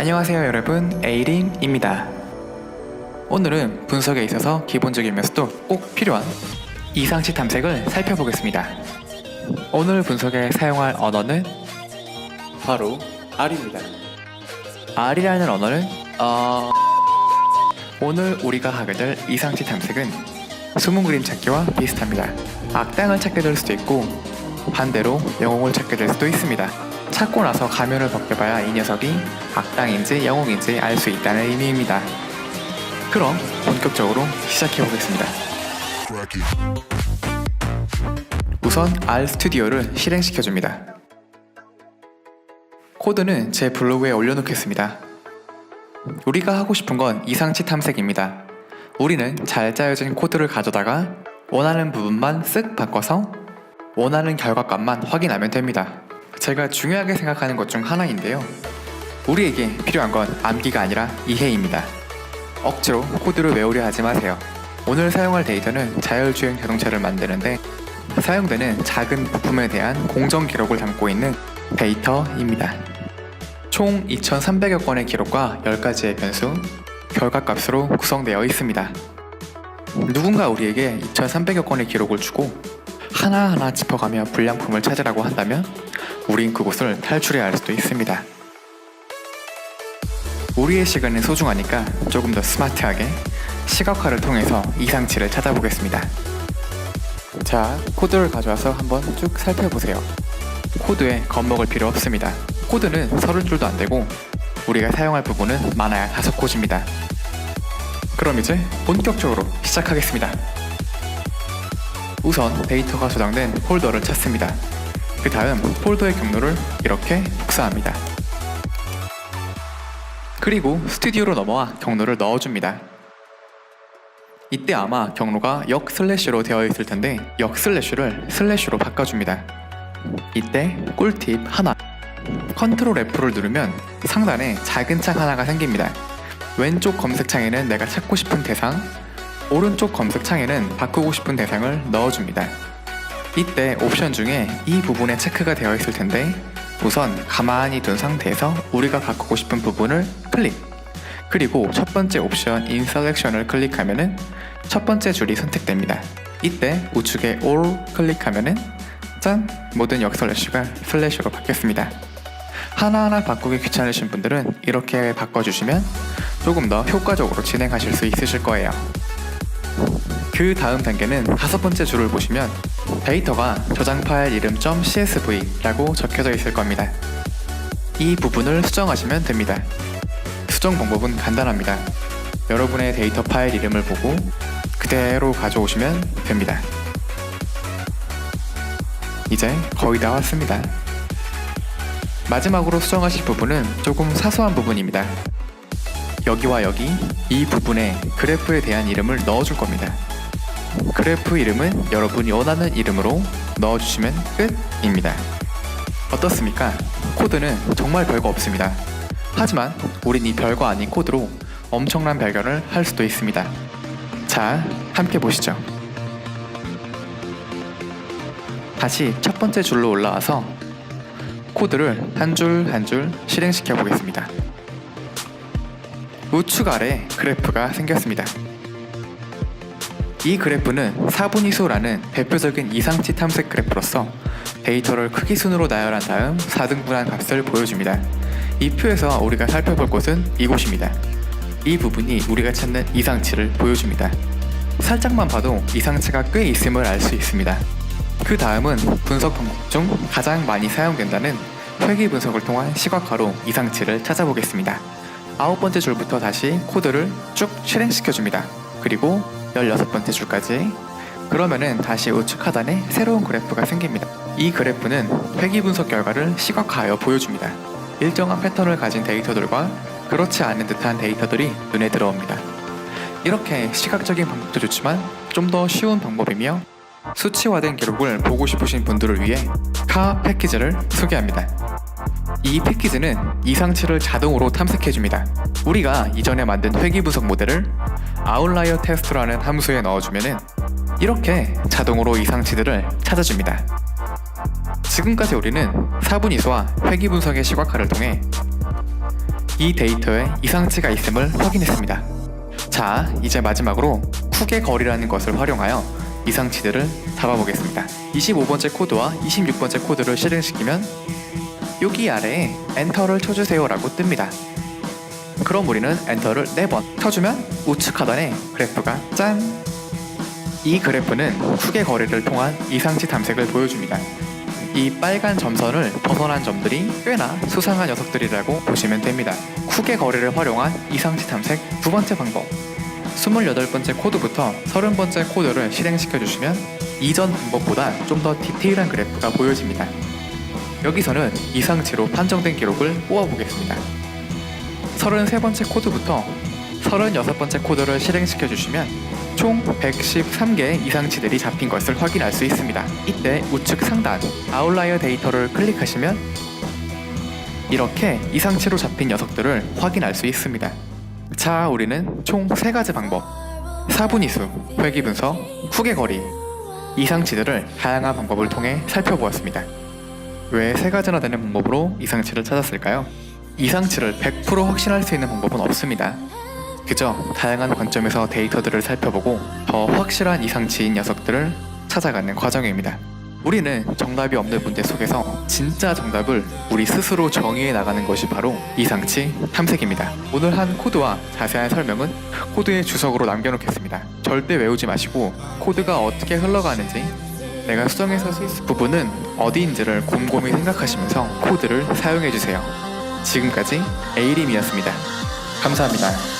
안녕하세요 여러분, 에이림입니다. 오늘은 분석에 있어서 기본적이면서도 꼭 필요한 이상치 탐색을 살펴보겠습니다. 오늘 분석에 사용할 언어는 바로 R입니다. R이라는 언어는 오늘 우리가 하게 될 이상치 탐색은 숨은 그림 찾기와 비슷합니다. 악당을 찾게 될 수도 있고 반대로 영웅을 찾게 될 수도 있습니다. 찾고 나서 가면을 벗겨봐야 이 녀석이 악당인지 영웅인지 알 수 있다는 의미입니다. 그럼 본격적으로 시작해보겠습니다. 우선 R 스튜디오를 실행시켜줍니다. 코드는 제 블로그에 올려놓겠습니다. 우리가 하고 싶은 건 이상치 탐색입니다. 우리는 잘 짜여진 코드를 가져다가 원하는 부분만 쓱 바꿔서 원하는 결과값만 확인하면 됩니다. 제가 중요하게 생각하는 것 중 하나인데요. 우리에게 필요한 건 암기가 아니라 이해입니다. 억지로 코드를 외우려 하지 마세요. 오늘 사용할 데이터는 자율주행 자동차를 만드는데 사용되는 작은 부품에 대한 공정 기록을 담고 있는 데이터입니다. 총 2300여 건의 기록과 10가지의 변수, 결과값으로 구성되어 있습니다. 누군가 우리에게 2300여 건의 기록을 주고 하나하나 짚어가며 불량품을 찾으라고 한다면 우린 그곳을 탈출해야 할 수도 있습니다. 우리의 시간은 소중하니까 조금 더 스마트하게 시각화를 통해서 이상치를 찾아보겠습니다. 자, 코드를 가져와서 한번 쭉 살펴보세요. 코드에 겁먹을 필요 없습니다. 코드는 30줄도 안 되고 우리가 사용할 부분은 많아야 5곳입니다. 그럼 이제 본격적으로 시작하겠습니다. 우선 데이터가 저장된 폴더를 찾습니다. 그 다음 폴더의 경로를 이렇게 복사합니다. 그리고 스튜디오로 넘어와 경로를 넣어줍니다. 이때 아마 경로가 역 슬래시로 되어 있을 텐데 역 슬래시를 슬래시로 바꿔줍니다. 이때 꿀팁 하나, 컨트롤 F를 누르면 상단에 작은 창 하나가 생깁니다. 왼쪽 검색창에는 내가 찾고 싶은 대상, 오른쪽 검색창에는 바꾸고 싶은 대상을 넣어줍니다. 이때 옵션 중에 이 부분에 체크가 되어 있을 텐데 우선 가만히 둔 상태에서 우리가 바꾸고 싶은 부분을 클릭, 그리고 첫 번째 옵션 In Selection을 클릭하면은 첫 번째 줄이 선택됩니다. 이때 우측에 All 클릭하면은 짠! 모든 역 슬래시가 슬래시로 바뀌었습니다. 하나하나 바꾸기 귀찮으신 분들은 이렇게 바꿔주시면 조금 더 효과적으로 진행하실 수 있으실 거예요. 그 다음 단계는 5번째 줄을 보시면 데이터가 저장 파일 이름 .csv라고 적혀져 있을 겁니다. 이 부분을 수정하시면 됩니다. 수정 방법은 간단합니다. 여러분의 데이터 파일 이름을 보고 그대로 가져오시면 됩니다. 이제 거의 다 왔습니다. 마지막으로 수정하실 부분은 조금 사소한 부분입니다. 여기와 여기 이 부분에 그래프에 대한 이름을 넣어줄 겁니다. 그래프 이름은 여러분이 원하는 이름으로 넣어주시면 끝입니다. 어떻습니까? 코드는 정말 별거 없습니다. 하지만 우린 이 별거 아닌 코드로 엄청난 발견을 할 수도 있습니다. 자, 함께 보시죠. 다시 첫 번째 줄로 올라와서 코드를 한 줄 한 줄 실행시켜 보겠습니다. 우측 아래 그래프가 생겼습니다. 이 그래프는 4분위수라는 대표적인 이상치 탐색 그래프로서 데이터를 크기 순으로 나열한 다음 4등분한 값을 보여줍니다. 이 표에서 우리가 살펴볼 곳은 이곳입니다. 이 부분이 우리가 찾는 이상치를 보여줍니다. 살짝만 봐도 이상치가 꽤 있음을 알 수 있습니다. 그 다음은 분석 방법 중 가장 많이 사용된다는 회귀 분석을 통한 시각화로 이상치를 찾아보겠습니다. 9번째 줄부터 다시 코드를 쭉 실행시켜줍니다. 그리고 16번째 줄까지. 그러면은 다시 우측 하단에 새로운 그래프가 생깁니다. 이 그래프는 회귀 분석 결과를 시각화하여 보여줍니다. 일정한 패턴을 가진 데이터들과 그렇지 않은 듯한 데이터들이 눈에 들어옵니다. 이렇게 시각적인 방법도 좋지만 좀 더 쉬운 방법이며 수치화된 기록을 보고 싶으신 분들을 위해 카 패키지를 소개합니다. 이 패키지는 이상치를 자동으로 탐색해줍니다. 우리가 이전에 만든 회귀 분석 모델을 아웃라이어 테스트라는 함수에 넣어주면은 이렇게 자동으로 이상치들을 찾아줍니다. 지금까지 우리는 사분위수와 회귀 분석의 시각화를 통해 이 데이터에 이상치가 있음을 확인했습니다. 자, 이제 마지막으로 쿡의 거리라는 것을 활용하여 이상치들을 잡아보겠습니다. 25번째 코드와 26번째 코드를 실행시키면 여기 아래에 엔터를 쳐주세요 라고 뜹니다. 그럼 우리는 엔터를 4번 쳐주면 우측 하단에 그래프가 짠! 이 그래프는 쿡의 거리를 통한 이상치 탐색을 보여줍니다. 이 빨간 점선을 벗어난 점들이 꽤나 수상한 녀석들이라고 보시면 됩니다. 쿡의 거리를 활용한 이상치 탐색 두 번째 방법. 28번째 코드부터 30번째 코드를 실행시켜주시면 이전 방법보다 좀 더 디테일한 그래프가 보여집니다. 여기서는 이상치로 판정된 기록을 뽑아보겠습니다. 33번째 코드부터 36번째 코드를 실행시켜주시면 총 113개의 이상치들이 잡힌 것을 확인할 수 있습니다. 이때 우측 상단 아웃라이어 데이터를 클릭하시면 이렇게 이상치로 잡힌 녀석들을 확인할 수 있습니다. 자, 우리는 총 3가지 방법, 사분위수, 회귀분석, 쿡의 거리, 이상치들을 다양한 방법을 통해 살펴보았습니다. 왜 3가지나 되는 방법으로 이상치를 찾았을까요? 이상치를 100% 확신할 수 있는 방법은 없습니다. 그저 다양한 관점에서 데이터들을 살펴보고 더 확실한 이상치인 녀석들을 찾아가는 과정입니다. 우리는 정답이 없는 문제 속에서 진짜 정답을 우리 스스로 정의해 나가는 것이 바로 이상치 탐색입니다. 오늘 한 코드와 자세한 설명은 코드의 주석으로 남겨놓겠습니다. 절대 외우지 마시고 코드가 어떻게 흘러가는지, 내가 수정해서 쓸 부분은 어디인지를 곰곰이 생각하시면서 코드를 사용해주세요. 지금까지 에이림이었습니다. 감사합니다.